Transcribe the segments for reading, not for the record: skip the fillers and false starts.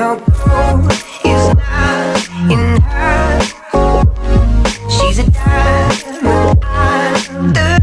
her gold is not in her. She's a diamond under.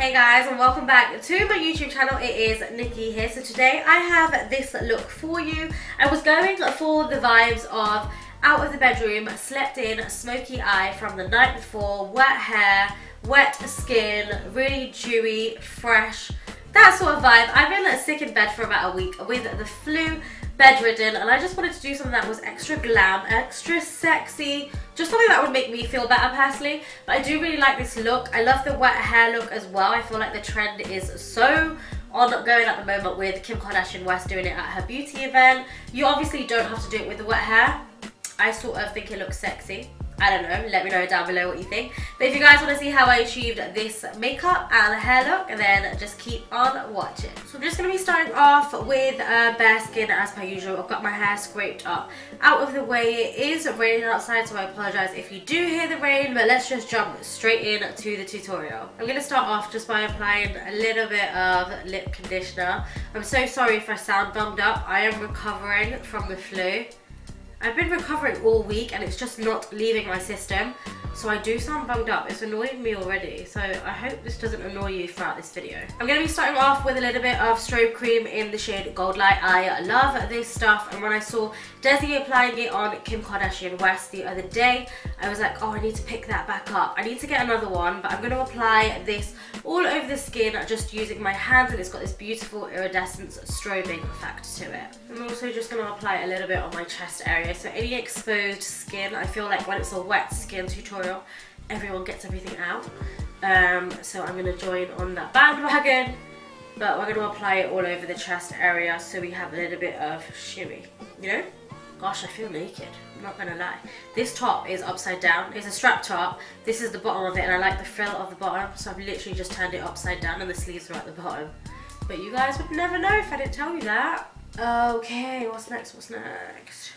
Hey guys, and welcome back to my YouTube channel. It is Nikki here. So today I have this look for you. I was going for the vibes of out of the bedroom, slept in, smoky eye from the night before, wet hair, wet skin, really dewy, fresh, that sort of vibe. I've been sick in bed for about a week with the flu, bedridden, and I just wanted to do something that was extra glam, extra sexy, just something that would make me feel better personally. But I do really like this look. I love the wet hair look as well. I feel like the trend is so on going at the moment with Kim Kardashian West doing it at her beauty event. You obviously don't have to do it with the wet hair. I sort of think it looks sexy. I don't know, let me know down below what you think. But if you guys want to see how I achieved this makeup and hair look, then just keep on watching. So I'm just going to be starting off with bare skin as per usual. I've got my hair scraped up out of the way. It is raining outside, so I apologise if you do hear the rain, but let's just jump straight in to the tutorial. I'm going to start off just by applying a little bit of lip conditioner. I'm so sorry if I sound bummed up. I am recovering from the flu. I've been recovering all week and it's just not leaving my system, so I do sound bummed up. It's annoying me already, so I hope this doesn't annoy you throughout this video. I'm going to be starting off with a little bit of strobe cream in the shade Goldlite. I love this stuff, and when I saw Desi applying it on Kim Kardashian West the other day, I was like, oh, I need to pick that back up. I need to get another one, but I'm going to apply this all over the skin just using my hands, and it's got this beautiful iridescent strobing effect to it. I'm also just going to apply a little bit on my chest area. So any exposed skin, I feel like when it's a wet skin tutorial, everyone gets everything out. So I'm going to join on that bandwagon, but we're going to apply it all over the chest area so we have a little bit of shimmy, you know? Gosh, I feel naked, I'm not going to lie. This top is upside down. It's a strap top. This is the bottom of it, and I like the frill of the bottom, so I've literally just turned it upside down and the sleeves are at the bottom. But you guys would never know if I didn't tell you that. Okay, what's next? What's next?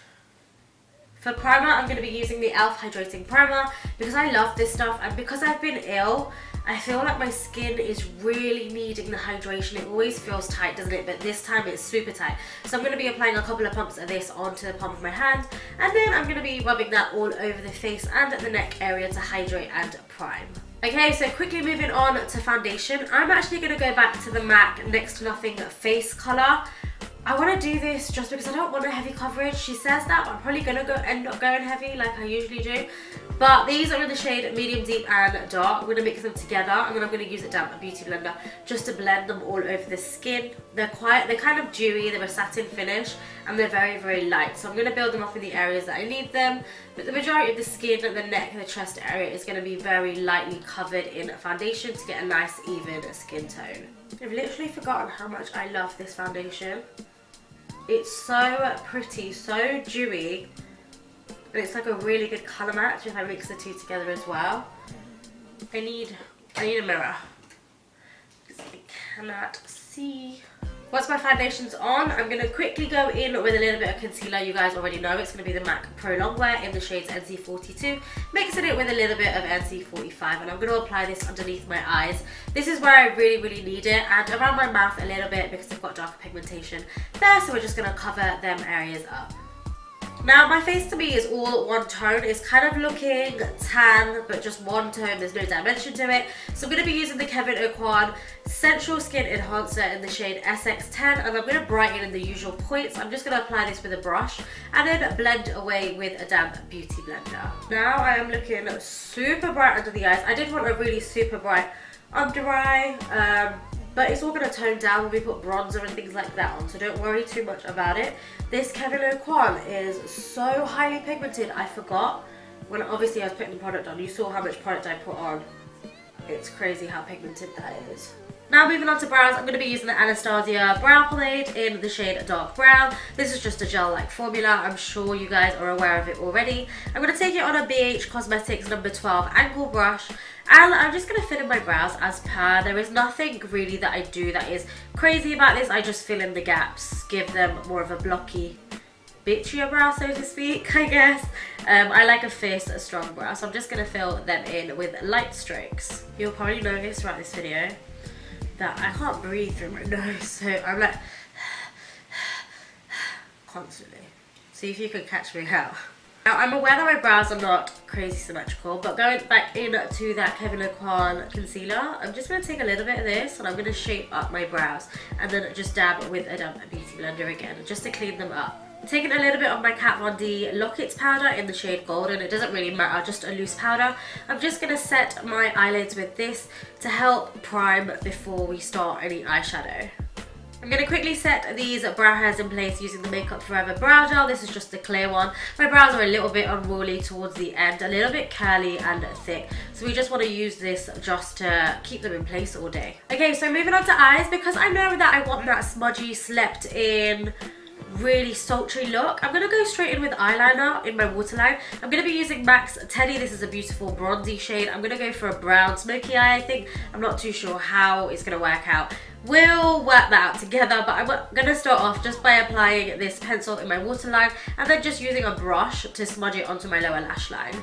For primer, I'm going to be using the e.l.f. Hydrating Primer because I love this stuff, and because I've been ill, I feel like my skin is really needing the hydration. It always feels tight, doesn't it? But this time it's super tight. So I'm going to be applying a couple of pumps of this onto the palm of my hand, and then I'm going to be rubbing that all over the face and the neck area to hydrate and prime. Okay, so quickly moving on to foundation. I'm actually going to go back to the MAC Next to Nothing face colour. I want to do this just because I don't want a heavy coverage. She says that, but I'm probably going to end up going heavy like I usually do. But these are in the shade medium, deep and dark. I'm going to mix them together, and then I'm going to use a damp beauty blender just to blend them all over the skin. They're kind of dewy, they're a satin finish, and they're very, very light. So I'm going to build them up in the areas that I need them. But the majority of the skin, the neck and the chest area is going to be very lightly covered in foundation to get a nice even skin tone. I've literally forgotten how much I love this foundation. It's so pretty, so dewy, and it's like a really good colour match if I mix the two together as well. I need a mirror because I cannot see. Once my foundation's on, I'm going to quickly go in with a little bit of concealer. You guys already know it's going to be the MAC Pro Longwear in the shades NC42, mixing it with a little bit of NC45, and I'm going to apply this underneath my eyes. This is where I really, really need it, and around my mouth a little bit because I've got darker pigmentation there, so we're just going to cover them areas up. Now my face to me is all one tone. It's kind of looking tan, but just one tone. There's no dimension to it. So I'm going to be using the Kevyn Aucoin Sensual Skin Enhancer in the shade SX10, and I'm going to brighten in the usual points. I'm just going to apply this with a brush and then blend away with a damp beauty blender. Now I am looking super bright under the eyes. I did want a really super bright under eye, but it's all going to tone down when we put bronzer and things like that on, so don't worry too much about it. This Kevyn Aucoin is so highly pigmented, I forgot. When obviously I was putting the product on, you saw how much product I put on. It's crazy how pigmented that is. Now moving on to brows, I'm going to be using the Anastasia Brow Pomade in the shade Dark Brown. This is just a gel-like formula. I'm sure you guys are aware of it already. I'm going to take it on a BH Cosmetics number 12 angle brush, and I'm just going to fill in my brows as per. There is nothing really that I do that is crazy about this. I just fill in the gaps, give them more of a blocky, bitchier brow, so to speak, I guess. I like a fierce, strong brow, so I'm just going to fill them in with light strokes. You'll probably notice throughout this video that I can't breathe through my nose, so I'm like constantly. See if you can catch me out. Now, I'm aware that my brows are not crazy symmetrical, but going back into that Kevyn Aucoin concealer, I'm just going to take a little bit of this and I'm going to shape up my brows and then just dab with a damp beauty blender again, just to clean them up. Taking a little bit of my Kat Von D Lock-Its powder in the shade Golden. It doesn't really matter, just a loose powder. I'm just going to set my eyelids with this to help prime before we start any eyeshadow. I'm going to quickly set these brow hairs in place using the Makeup Forever brow gel. This is just the clear one. My brows are a little bit unruly towards the end, a little bit curly and thick. So we just want to use this just to keep them in place all day. Okay, so moving on to eyes, because I know that I want that smudgy, slept in, really sultry look. I'm going to go straight in with eyeliner in my waterline. I'm going to be using MAC's Teddy. This is a beautiful bronzy shade. I'm going to go for a brown smoky eye, I think. I'm not too sure how it's going to work out. We'll work that out together, but I'm going to start off just by applying this pencil in my waterline and then just using a brush to smudge it onto my lower lash line.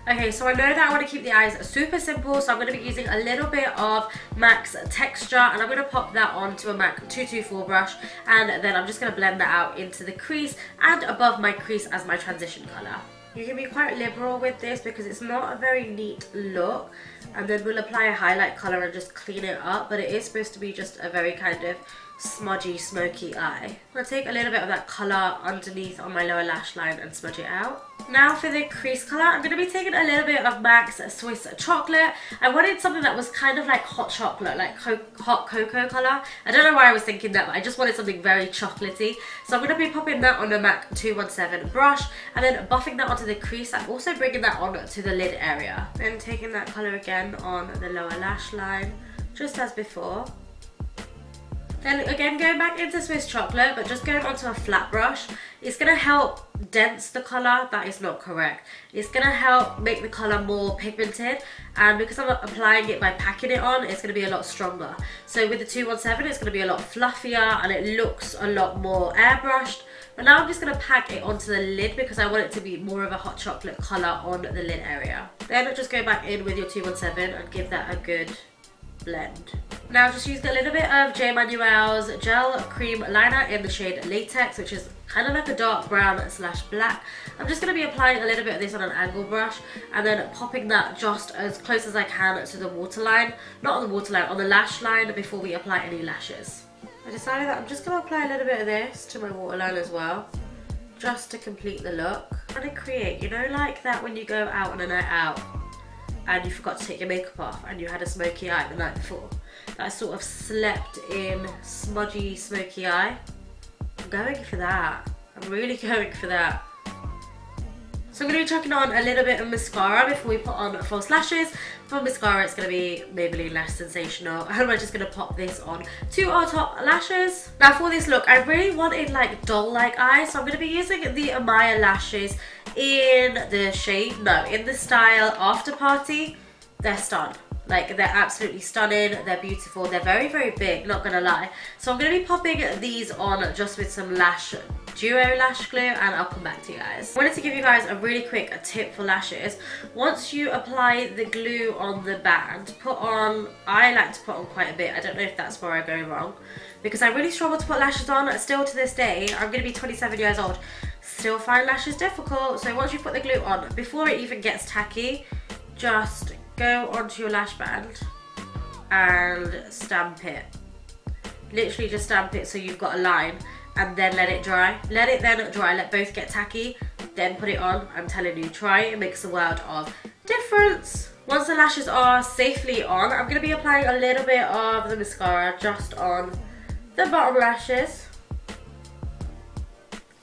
Okay, so I know that I want to keep the eyes super simple, so I'm going to be using a little bit of MAC's Texture, and I'm going to pop that onto a MAC 224 brush, and then I'm just going to blend that out into the crease and above my crease as my transition colour. You can be quite liberal with this because it's not a very neat look, and then we'll apply a highlight colour and just clean it up, but it is supposed to be just a very kind of smudgy, smoky eye. I'm going to take a little bit of that colour underneath on my lower lash line and smudge it out. Now for the crease colour, I'm going to be taking a little bit of MAC's Swiss Chocolate. I wanted something that was kind of like hot chocolate, like hot cocoa colour. I don't know why I was thinking that, but I just wanted something very chocolatey. So I'm going to be popping that on a MAC 217 brush and then buffing that onto the crease and also bringing that on to the lid area. Then taking that colour again on the lower lash line, just as before. Then again going back into Swiss Chocolate, but just going onto a flat brush. It's going to help dense the colour. That is not correct. It's going to help make the colour more pigmented, and because I'm applying it by packing it on, it's going to be a lot stronger. So with the 217 it's going to be a lot fluffier and it looks a lot more airbrushed. But now I'm just going to pack it onto the lid because I want it to be more of a hot chocolate colour on the lid area. Then just go back in with your 217 and give that a good blend. Now just used a little bit of J. Manuel's Gel Cream Liner in the shade Latex, which is kind of like a dark brown slash black. I'm just going to be applying a little bit of this on an angle brush and then popping that just as close as I can to the waterline. Not on the waterline, on the lash line before we apply any lashes. I decided that I'm just going to apply a little bit of this to my waterline as well, just to complete the look. I'm going to create, you know, like that when you go out on a night out and you forgot to take your makeup off and you had a smoky eye the night before. That sort of slept in, smudgy, smoky eye. I'm going for that. I'm really going for that. So I'm going to be chucking on a little bit of mascara before we put on false lashes. For mascara, it's going to be MAYBELLINE Lash Sensational. And we're just going to pop this on to our top lashes. Now for this look, I really wanted like doll-like eyes. So I'm going to be using the AMAYA Lashes in the shade, in the style After Party. They're stunned. Like, they're absolutely stunning, they're beautiful, they're very, very big, not gonna lie. So I'm gonna be popping these on just with some duo lash glue, and I'll come back to you guys. I wanted to give you guys a really quick tip for lashes. Once you apply the glue on the band, I like to put on quite a bit. I don't know if that's where I go wrong, because I really struggle to put lashes on still to this day. I'm gonna be 27 years old, still find lashes difficult. So once you put the glue on, before it even gets tacky, just go onto your lash band and stamp it. Literally just stamp it so you've got a line, and then let it dry. Let it then dry, let both get tacky, then put it on. I'm telling you, try it, it makes a world of difference. Once the lashes are safely on, I'm going to be applying a little bit of the mascara just on the bottom lashes.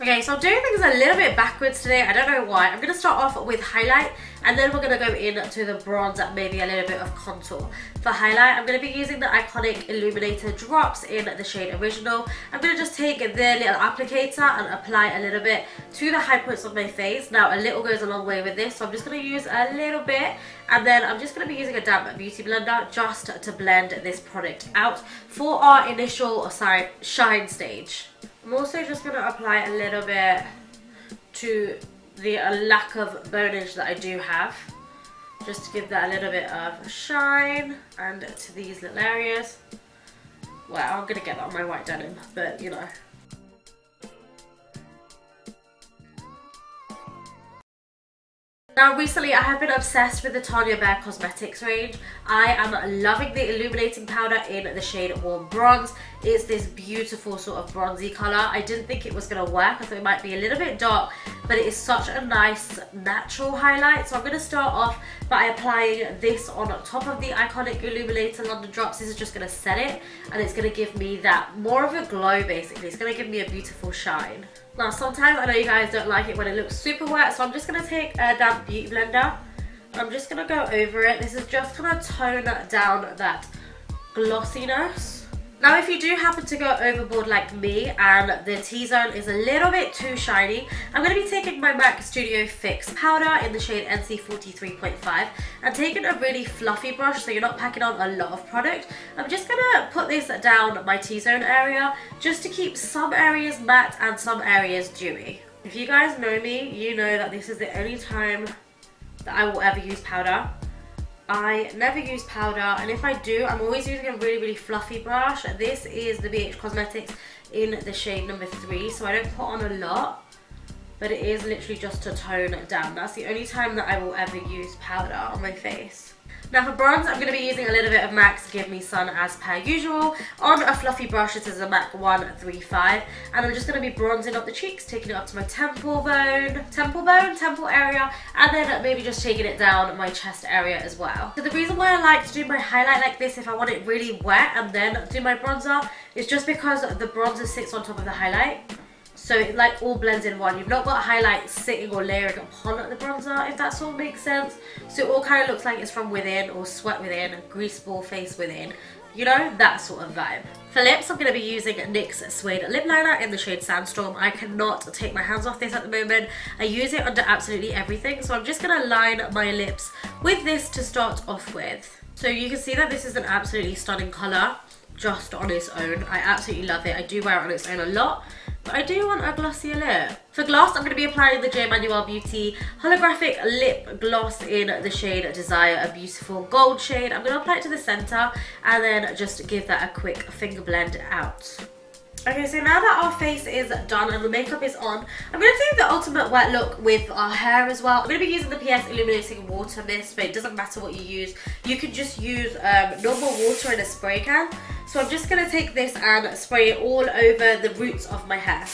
Okay, so I'm doing things a little bit backwards today. I don't know why. I'm going to start off with highlight, and then we're going to go into the bronze and maybe a little bit of contour. For highlight, I'm going to be using the iconic Illuminator drops in the shade Original. I'm going to just take the little applicator and apply a little bit to the high points of my face. Now, a little goes a long way with this, so I'm just going to use a little bit, and then I'm just going to be using a damp beauty blender just to blend this product out for our initial shine stage. I'm also just going to apply a little bit to the lack of bonage that I do have, just to give that a little bit of shine, and to these little areas. Well, I'm going to get that on my white denim, but you know. Now recently I have been obsessed with the TANYA BURR Cosmetics range. I am loving the illuminating powder in the shade Warm Bronze. It's this beautiful sort of bronzy colour. I didn't think it was going to work. I thought it might be a little bit dark, but it is such a nice natural highlight. So I'm going to start off by applying this on top of the iconic Illuminator London Drops. This is just going to set it, and it's going to give me that more of a glow basically. It's going to give me a beautiful shine. Now sometimes I know you guys don't like it when it looks super wet, so I'm just going to take a damp beauty blender. I'm just going to go over it. This is just going to tone down that glossiness. Now if you do happen to go overboard like me and the T-zone is a little bit too shiny, I'm going to be taking my MAC Studio Fix powder in the shade NC43.5 and taking a really fluffy brush so you're not packing on a lot of product. I'm just going to put this down my T-zone area just to keep some areas matte and some areas dewy. If you guys know me, you know that this is the only time that I will ever use powder. I never use powder, and if I do, I'm always using a really fluffy brush. This is the BH Cosmetics in the shade number 3, so I don't put on a lot, but it is literally just to tone it down. That's the only time that I will ever use powder on my face. Now for bronze, I'm going to be using a little bit of MAC's Give Me Sun as per usual. On a fluffy brush, this is a MAC 135, and I'm just going to be bronzing up the cheeks, taking it up to my temple area, and then maybe just taking it down my chest area as well. So the reason why I like to do my highlight like this, if I want it really wet and then do my bronzer, is just because the bronzer sits on top of the highlight. So it like all blends in one. You've not got highlight sitting or layering upon the bronzer, if that sort of makes sense. So it all kind of looks like it's from within, or sweat within, grease ball face within. You know, that sort of vibe. For lips, I'm going to be using NYX's Suede Lip Liner in the shade Sandstorm. I cannot take my hands off this at the moment. I use it under absolutely everything. So I'm just going to line my lips with this to start off with. So you can see that this is an absolutely stunning colour just on its own. I absolutely love it. I do wear it on its own a lot, but I do want a glossier lip. For gloss, I'm going to be applying the MANUEL BEAUTY Holographic Lip Gloss in the shade Desire, a beautiful gold shade. I'm going to apply it to the centre and then just give that a quick finger blend out. Okay, so now that our face is done and the makeup is on, I'm going to do the ultimate wet look with our hair as well. I'm going to be using the PS Illuminating Water Mist, but it doesn't matter what you use. You can just use normal water in a spray can. So I'm just going to take this and spray it all over the roots of my hair.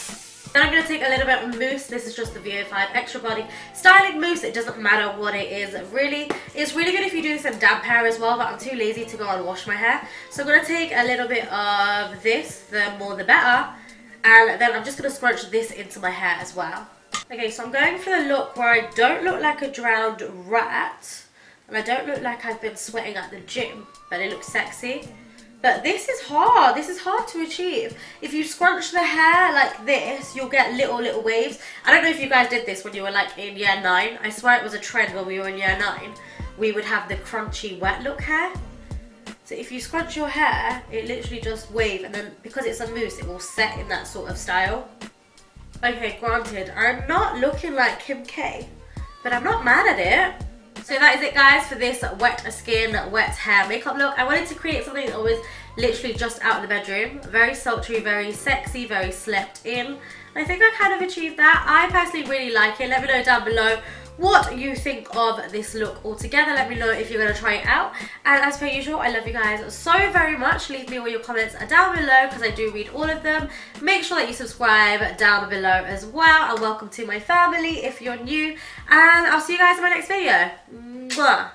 Then I'm going to take a little bit of mousse. This is just the VO5 Extra Body Styling Mousse. It doesn't matter what it is, really. It's really good if you do this in damp hair as well, but I'm too lazy to go and wash my hair. So I'm going to take a little bit of this, the more the better, and then I'm just going to scrunch this into my hair as well. Okay, so I'm going for the look where I don't look like a drowned rat, and I don't look like I've been sweating at the gym, but it looks sexy. But this is hard. This is hard to achieve. If you scrunch the hair like this, you'll get little waves. I don't know if you guys did this when you were like in year 9. I swear it was a trend when we were in year 9. We would have the crunchy wet look hair. So if you scrunch your hair, it literally just wave, and then because it's a mousse, it will set in that sort of style. Okay, granted, I'm not looking like Kim K, but I'm not mad at it. So that is it, guys, for this wet skin, wet hair makeup look. I wanted to create something that was literally just out of the bedroom. Very sultry, very sexy, very slept in. And I think I kind of achieved that. I personally really like it. Let me know down below what you think of this look altogether. Let me know if you're going to try it out. And as per usual, I love you guys so very much. Leave me all your comments down below because I do read all of them. Make sure that you subscribe down below as well. And welcome to my family if you're new. And I'll see you guys in my next video. Mwah.